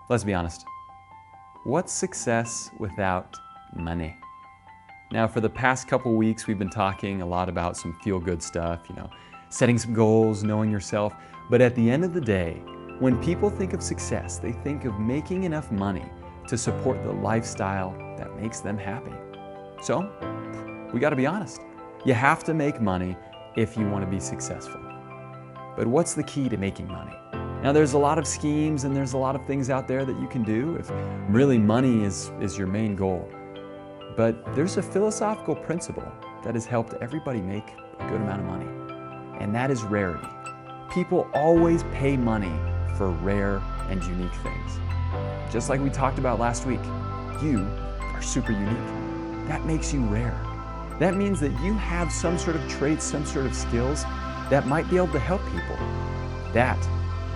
Let's be honest. What's success without money? Now, for the past couple weeks, we've been talking a lot about some feel-good stuff, setting some goals, knowing yourself. But at the end of the day, when people think of success, they think of making enough money to support the lifestyle that makes them happy. So, we gotta be honest. You have to make money if you want to be successful. But what's the key to making money? Now, there's a lot of schemes and there's a lot of things out there that you can do if really money is your main goal. But there's a philosophical principle that has helped everybody make a good amount of money, and that is rarity. People always pay money for rare and unique things. Just like we talked about last week, you are super unique. That makes you rare. That means that you have some sort of traits, some sort of skills that might be able to help people. That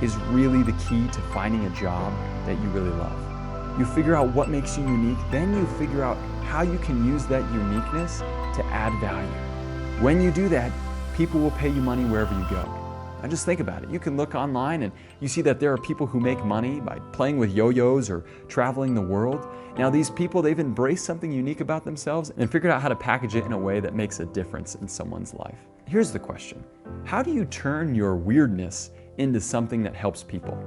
is really the key to finding a job that you really love. You figure out what makes you unique, then you figure out how you can use that uniqueness to add value. When you do that, people will pay you money wherever you go. Now just think about it. You can look online and you see that there are people who make money by playing with yo-yos or traveling the world. Now these people, they've embraced something unique about themselves and figured out how to package it in a way that makes a difference in someone's life. Here's the question. How do you turn your weirdness into something that helps people?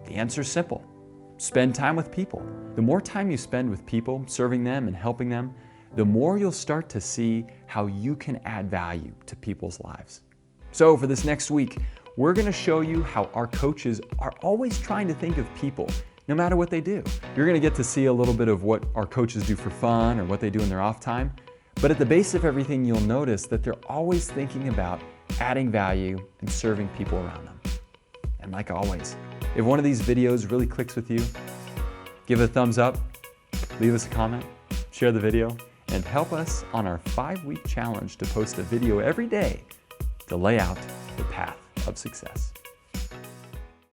The answer is simple. Spend time with people. The more time you spend with people, serving them and helping them, the more you'll start to see how you can add value to people's lives. So for this next week, we're gonna show you how our coaches are always trying to think of people, no matter what they do. You're gonna get to see a little bit of what our coaches do for fun or what they do in their off time. But at the base of everything, you'll notice that they're always thinking about adding value and serving people around them. And like always, if one of these videos really clicks with you, give it a thumbs up, leave us a comment, share the video, and help us on our 5-week challenge to post a video every day to lay out the path of success.